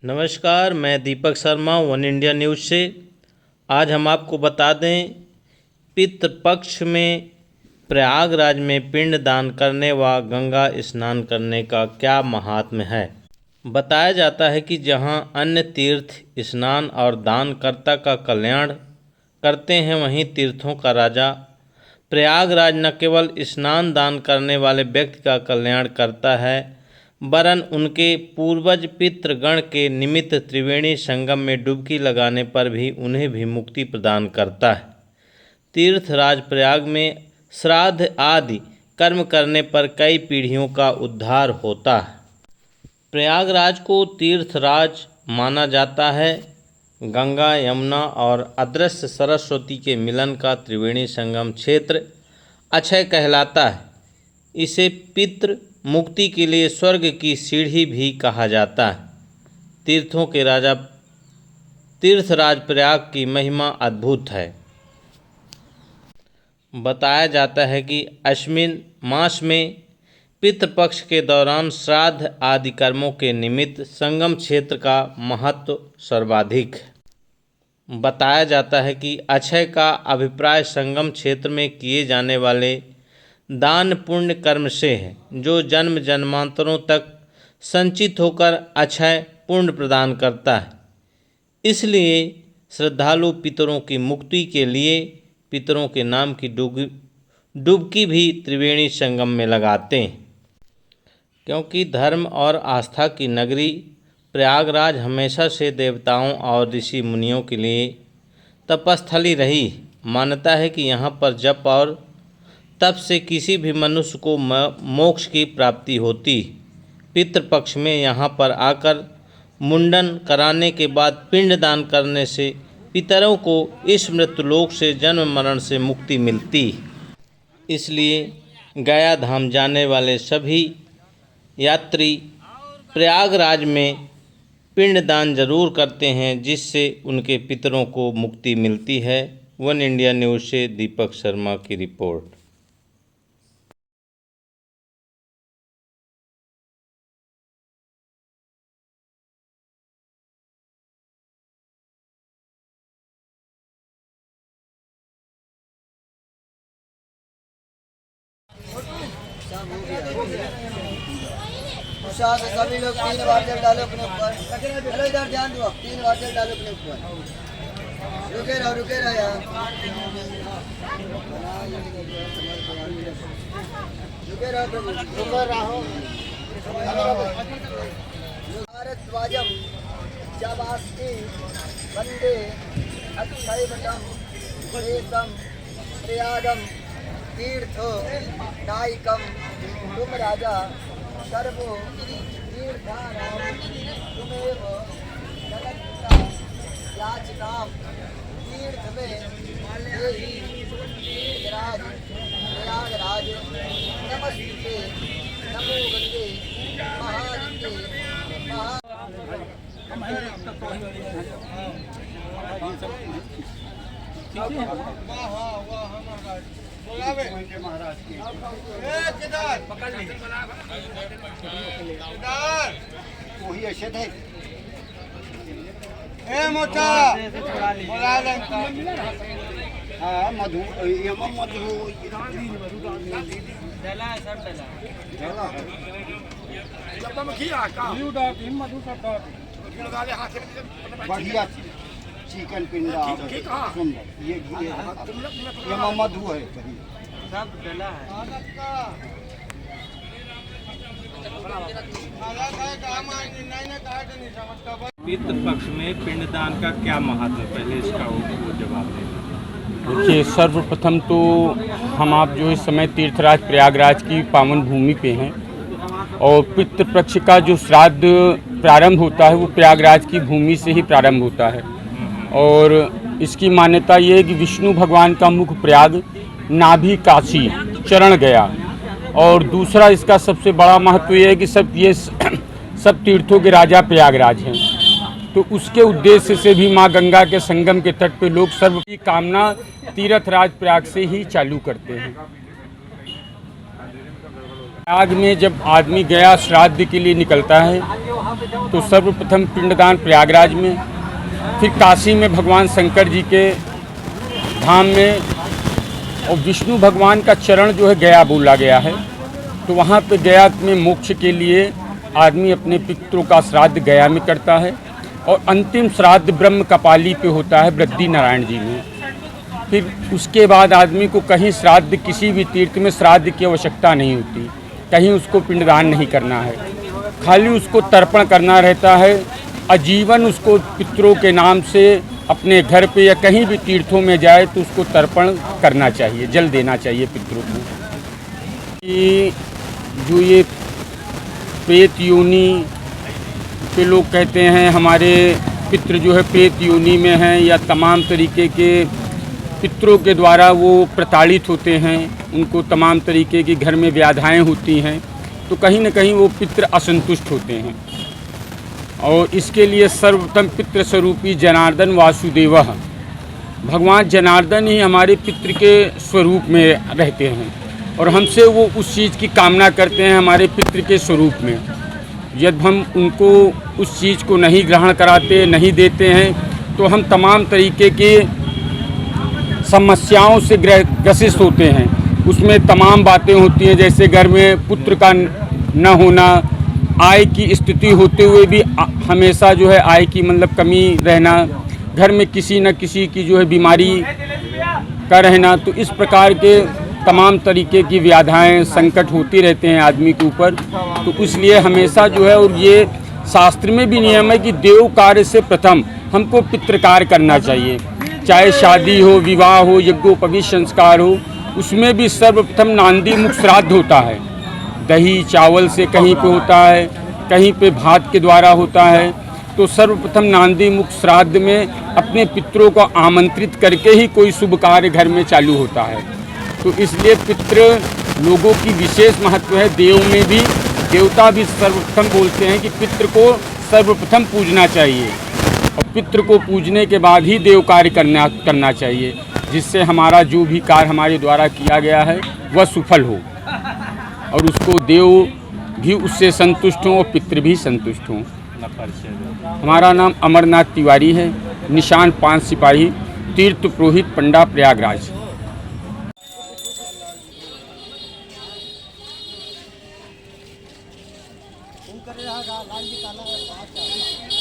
नमस्कार, मैं Deepak Sharma one India news से। आज हम आपको बता दें, पितृपक्ष में प्रयागराज में पिंड दान करने व गंगा स्नान करने का क्या महात्म्य है। बताया जाता है कि जहां अन्य तीर्थ स्नान और दानकर्ता का कल्याण करते हैं, वहीं तीर्थों का राजा प्रयागराज न केवल स्नान दान करने वाले व्यक्ति का कल्याण करता है, वरन उनके पूर्वज पितृगण के निमित्त त्रिवेणी संगम में डुबकी लगाने पर भी उन्हें भी मुक्ति प्रदान करता है। तीर्थराज प्रयाग में श्राद्ध आदि कर्म करने पर कई पीढ़ियों का उद्धार होता है। प्रयागराज को तीर्थराज माना जाता है। गंगा, यमुना और अदृश्य सरस्वती के मिलन का त्रिवेणी संगम क्षेत्र अक्षय कहलाता है। इसे पितृ मुक्ति के लिए स्वर्ग की सीढ़ी भी कहा जाता है। तीर्थों के राजा तीर्थराज प्रयाग की महिमा अद्भुत है। बताया जाता है कि अश्विन मास में पितृपक्ष के दौरान श्राद्ध आदि कर्मों के निमित्त संगम क्षेत्र का महत्व सर्वाधिक है। बताया जाता है कि अक्षय का अभिप्राय संगम क्षेत्र में किए जाने वाले दान पुण्य कर्म से है, जो जन्म जन्मांतरों तक संचित होकर अक्षय पुण्य प्रदान करता है। इसलिए श्रद्धालु पितरों की मुक्ति के लिए पितरों के नाम की डुबकी भी त्रिवेणी संगम में लगाते हैं। क्योंकि धर्म और आस्था की नगरी प्रयागराज हमेशा से देवताओं और ऋषि मुनियों के लिए तपस्थली रही। मान्यता है कि यहाँ पर जप और तप से किसी भी मनुष्य को मोक्ष की प्राप्ति होती। पितृपक्ष में यहाँ पर आकर मुंडन कराने के बाद पिंड दान करने से पितरों को इस मृत्युलोक से जन्म मरण से मुक्ति मिलती। इसलिए गया धाम जाने वाले सभी यात्री प्रयागराज में पिंड दान जरूर करते हैं, जिससे उनके पितरों को मुक्ति मिलती है। वन इंडिया न्यूज़ से दीपक शर्मा की रिपोर्ट। सभी लोग 3 बार जल डालो अपने ऊपर। चलो इधर ध्यान दो, 3 बार जल डालो अपने ऊपर। रुके रहो यार, रुके रहो। भारद्वाजम जबास्ति वंदे अक्षयवटम देशम प्रयागम तीर्थ नायकम। तुम राजा सर्वो तीर्थानां तुमेव जगत्पिता याचिकां तीर्थ में देहि प्रयागराज। नमस्ते नमो गंगे महागंगे महाराज की पकड़ ली वही अशद है। मोटा हाँ मधु मधु बढ़िया चिकन पिंडा सुंदर। ये मधु है, सब डला है। पितृपक्ष में पिंडदान का क्या महत्व है, पहले इसका वो जवाब देना। देखिए, सर्वप्रथम तो हम आप जो इस समय तीर्थराज प्रयागराज की पावन भूमि पे हैं और पितृपक्ष का जो श्राद्ध प्रारंभ होता है वो प्रयागराज की भूमि से ही प्रारंभ होता है। और इसकी मान्यता ये है कि विष्णु भगवान का मुख प्रयाग, नाभि काशी, चरण गया। और दूसरा इसका सबसे बड़ा महत्व ये है कि सब तीर्थों के राजा प्रयागराज हैं। तो उसके उद्देश्य से भी माँ गंगा के संगम के तट पे लोग सर्व की कामना तीर्थराज प्रयाग से ही चालू करते हैं। प्रयाग में जब आदमी गया श्राद्ध के लिए निकलता है तो सर्वप्रथम पिंडदान प्रयागराज में, फिर काशी में भगवान शंकर जी के धाम में, और विष्णु भगवान का चरण जो है गया बोला गया है, तो वहाँ पे गया में मोक्ष के लिए आदमी अपने पितरों का श्राद्ध गया में करता है, और अंतिम श्राद्ध ब्रह्म कपाली पे होता है वृद्धि नारायण जी में। फिर उसके बाद आदमी को कहीं श्राद्ध, किसी भी तीर्थ में श्राद्ध की आवश्यकता नहीं होती, कहीं उसको पिंडदान नहीं करना है, खाली उसको तर्पण करना रहता है। आजीवन उसको पितरों के नाम से अपने घर पे या कहीं भी तीर्थों में जाए तो उसको तर्पण करना चाहिए, जल देना चाहिए पितरों को। जो ये प्रेत योनि पे लोग कहते हैं हमारे पितृ जो है प्रेत योनि में हैं, या तमाम तरीके के पितरों के द्वारा वो प्रताड़ित होते हैं, उनको तमाम तरीके की घर में व्याधाएं होती हैं, तो कहीं न कहीं वो पितृ असंतुष्ट होते हैं। और इसके लिए सर्वप्रथम पितृ स्वरूपी जनार्दन वासुदेवः, भगवान जनार्दन ही हमारे पितृ के स्वरूप में रहते हैं, और हमसे वो उस चीज़ की कामना करते हैं हमारे पितृ के स्वरूप में। यदि हम उनको उस चीज़ को नहीं ग्रहण कराते, नहीं देते हैं, तो हम तमाम तरीके के समस्याओं से ग्रसित होते हैं। उसमें तमाम बातें होती हैं, जैसे घर में पुत्र का न होना, आय की स्थिति होते हुए भी हमेशा जो है आय की मतलब कमी रहना, घर में किसी न किसी की जो है बीमारी का रहना, तो इस प्रकार के तमाम तरीके की व्याधाएं संकट होती रहते हैं आदमी के ऊपर। तो इसलिए हमेशा जो है, और ये शास्त्र में भी नियम है कि देव कार्य से प्रथम हमको पितृकार करना चाहिए, चाहे शादी हो, विवाह हो, यज्ञोपवीत संस्कार हो, उसमें भी सर्वप्रथम नांदी मुख श्राद्ध होता है। दही चावल से कहीं पे होता है, कहीं पे भात के द्वारा होता है। तो सर्वप्रथम नांदी मुख श्राद्ध में अपने पितरों को आमंत्रित करके ही कोई शुभ कार्य घर में चालू होता है। तो इसलिए पितृ लोगों की विशेष महत्व है। देव में भी, देवता भी सर्वप्रथम बोलते हैं कि पितृ को सर्वप्रथम पूजना चाहिए, और पितृ को पूजने के बाद ही देव कार्य करना चाहिए, जिससे हमारा जो भी कार्य हमारे द्वारा किया गया है वह सफल हो, और उसको देव भी उससे संतुष्ट हों और पितृ भी संतुष्ट हों। हमारा नाम अमरनाथ तिवारी है, निशान 5 सिपाही, तीर्थ पुरोहित, पंडा, प्रयागराज। कर रहा लाल जी काला